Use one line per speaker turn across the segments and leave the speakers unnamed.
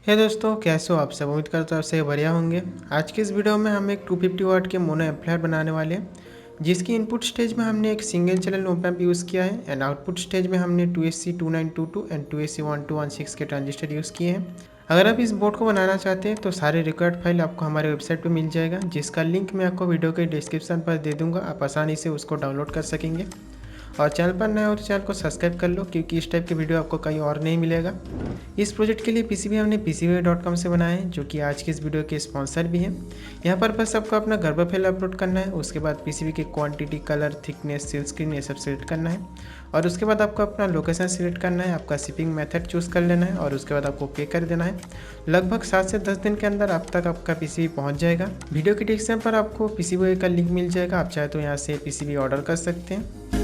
हे दोस्तों, कैसे हो आप सब। उम्मीद करता हूँ आप सही बढ़िया होंगे। आज के इस वीडियो में हम एक 250 वाट के मोनो एम्पलीफायर बनाने वाले हैं, जिसकी इनपुट स्टेज में हमने एक single channel op amp use किया है एंड आउटपुट स्टेज में हमने 2SC2922 एंड 2SC1216 के ट्रांजिस्टर यूज़ किए हैं। अगर आप इस बोर्ड को बनाना चाहते हैं तो सारे रिक्वायर्ड फाइल आपको हमारे वेबसाइट पर मिल जाएगा, जिसका लिंक मैं आपको वीडियो के डिस्क्रिप्शन पर दे दूँगा। आप आसानी से उसको डाउनलोड कर सकेंगे। और चैनल पर नए हो तो चैनल को सब्सक्राइब कर लो, क्योंकि इस टाइप के वीडियो आपको कहीं और नहीं मिलेगा। इस प्रोजेक्ट के लिए पीसीबी हमने pcb.com से बनाया है, जो कि आज के इस वीडियो के स्पॉन्सर भी हैं। यहाँ पर बस आपको अपना गर्भ फाइल अपलोड करना है, उसके बाद पीसीबी की quantity, colour, thickness, seal screen ये सब सेलेक्ट करना है और उसके बाद आपको अपना लोकेशन सिलेक्ट करना है, आपका शिपिंग मेथड चूज़ कर लेना है और उसके बाद आपको पे कर देना है। लगभग 7 से 10 दिन के अंदर आप तक आपका पीसीबी पहुँच जाएगा। वीडियो के डिस्क्रिप्शन पर आपको पीसीबी का लिंक मिल जाएगा, आप चाहे तो यहाँ से पीसीबी ऑर्डर कर सकते हैं।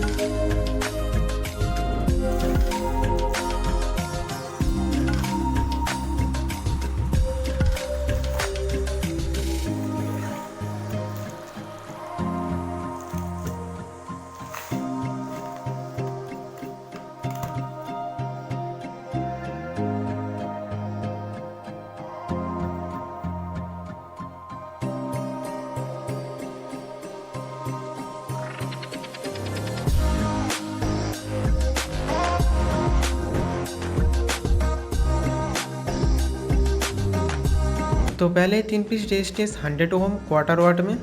तो पहले 3 पीस रेजिस्टेंस 100 ओम क्वार्टर वाट में,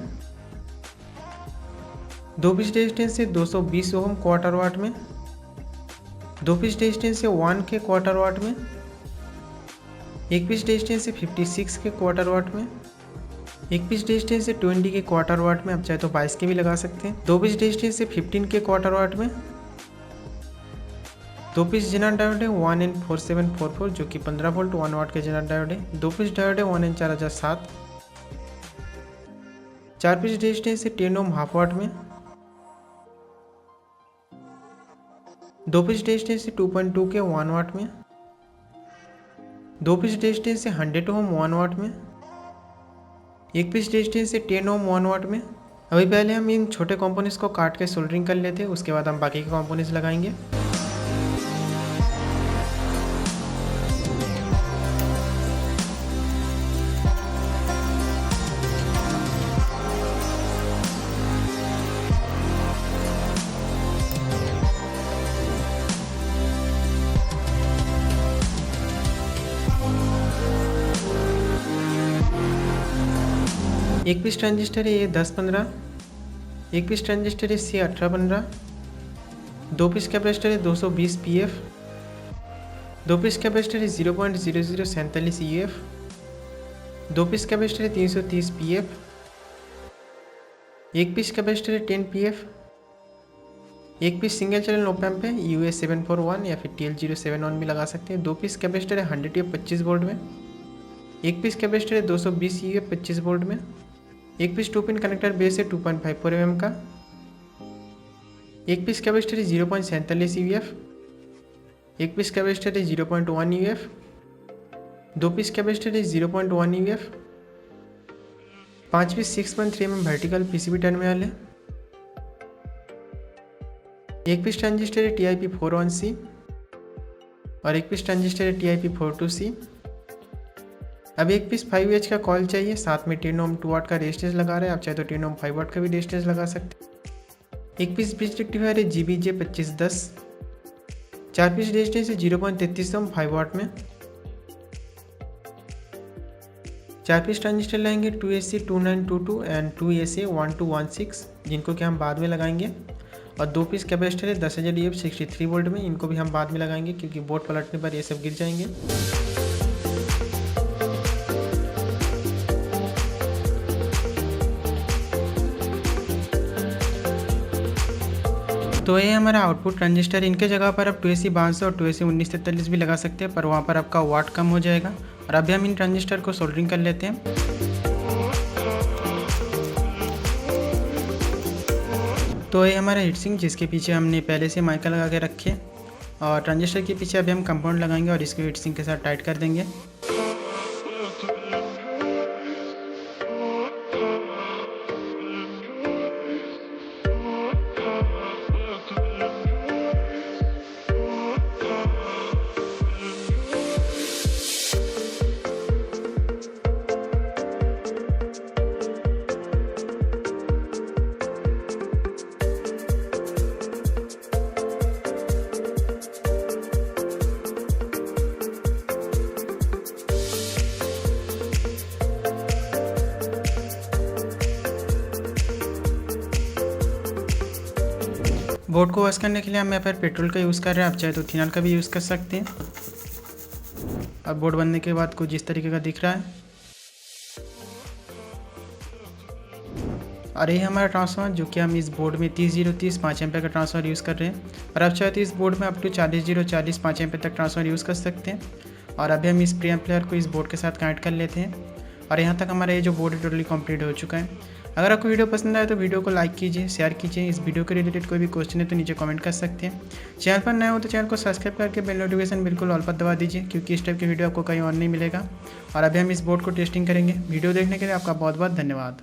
2 पीस रेजिस्टेंस से 220 ओम क्वार्टर वाट में, 2 पीस रेजिस्टेंस से 1 के क्वार्टर वाट में, 1 पीस रेजिस्टेंस से 56 के क्वार्टर वाट में, 1 पीस रेजिस्टेंस से 20 के क्वार्टर वाट में, आप चाहे तो 22 के भी लगा सकते हैं, 2 पीस रेजिस्टेंस से 15 के क्वार्टर वाट में, 2 पीस जेनर डायोड है 1N4744 जो कि 15 वोल्ट 1 वाट के जेनर डायोड है, 2 पीस डायोड है 1N4007, 4 पीस रेजिस्टेंस से 10 ओम हाफ वाट में, 2 पीस रेजिस्टेंस से 2.2 के 1 वाट में, 2 पीस रेजिस्टेंस से 100 ओम 1 वाट में, 1 पीस रेजिस्टेंस से 10 ओम 1 वाट में। अभी पहले हम इन छोटे कंपोनेंट्स को काट के सोल्डरिंग कर लेते हैं, उसके बाद हम बाकी के कंपोनेंट्स लगाएंगे। एक पीस ट्रांजिस्टर है ये 10-15, एक पीस ट्रांजिस्टर है C 18-15, 2 पीस कैपेसिटर है 220 PF, 2 पीस कैपेसिटर है 0.0047 EF, 2 पीस कैपेसिटर है 330 PF, 1 पीस कैपेसिटर है 10 PF, 1 piece single channel op amp है US741 या फिर TL071 भी लगा सकते हैं। 2 पीस कैपेसिटर है 100 UF 25 वोल्ट में, 1 पीस कैपेसिटर है 220 UF 25 वोल्ट में, 1 पीस 2 पिन कनेक्टर बेस है 2.54 mm का, 1 पीस कैपेसिटर है 0.47 UF, 1 पीस कैपेसिटर है 0.1 UF, 2 पीस कैपेसिटर है 0.1 UF, 5 piece 6.3 mm vertical PCB terminal है, 1 पीस ट्रांजिस्टर है TIP41C और 1 पीस ट्रांजिस्टर है TIP42C। अब 1 पीस 5H का कॉल चाहिए, साथ में 10 ओम 2 वाट का रेजिस्टेंस लगा रहे हैं, आप चाहे तो 10 ओम 5 वाट का भी रेजिस्टेंस लगा सकते हैं। 1 पीस ब्रिज रेक्टिफायर है GBJ2510, 4 पीस रेजिस्टेंस है 0.33 ओम 5 वाट में, 4 पीस ट्रांजिस्टर लगाएंगे 2SC2922 एंड 2SA1216, जिनको कि हम बाद में लगाएंगे, और 2 पीस कैपेसिटर है 10,000 EF 63 वोल्ट में, इनको भी हम बाद में लगाएंगे क्योंकि बोर्ड पलटने पर ये सब गिर जाएंगे। तो ये हमारा आउटपुट ट्रांजिस्टर, इनके जगह पर आप 2AC1200 और 2AC1943 भी लगा सकते हैं, पर वहाँ पर आपका वाट कम हो जाएगा। और अभी हम इन ट्रांजिस्टर को सोल्डरिंग कर लेते हैं। तो ये हमारा हीटसिंक, जिसके पीछे हमने पहले से माइका लगा के रखे, और ट्रांजिस्टर के पीछे अभी हम कंपाउंड लगाएंगे और इसको हीटसिंक के साथ टाइट कर देंगे। बोर्ड को वॉश करने के लिए हम यहाँ पर पेट्रोल का यूज़ कर रहे हैं, आप चाहे तो इथेनॉल का भी यूज़ कर सकते हैं। अब बोर्ड बनने के बाद कुछ इस तरीके का दिख रहा है। और ये हमारा ट्रांसफार्मर जो कि हम इस बोर्ड में 3030 5 एम्पीयर का ट्रांसफार्मर यूज़ कर रहे हैं। और आप चाहे तो इस बोर्ड में अप टू 40040 5 एम्पीयर तक ट्रांसफार्मर यूज़ कर सकते हैं। और अभी हम इस प्री एम्पलीफायर को इस बोर्ड के साथ कनेक्ट कर लेते हैं। और यहाँ तक हमारा ये जो बोर्ड है टोटली कंप्लीट हो चुका है। अगर आपको वीडियो पसंद आए तो वीडियो को लाइक कीजिए, शेयर कीजिए। इस वीडियो के रिलेटेड कोई भी क्वेश्चन है तो नीचे कमेंट कर सकते हैं। चैनल पर नए हो तो चैनल को सब्सक्राइब करके बेल नोटिफिकेशन बिल्कुल ऑल पर दबा दीजिए, क्योंकि इस टाइप की वीडियो आपको कहीं और नहीं मिलेगा। और अभी हम इस बोर्ड को टेस्टिंग करेंगे। वीडियो देखने के लिए आपका बहुत बहुत धन्यवाद।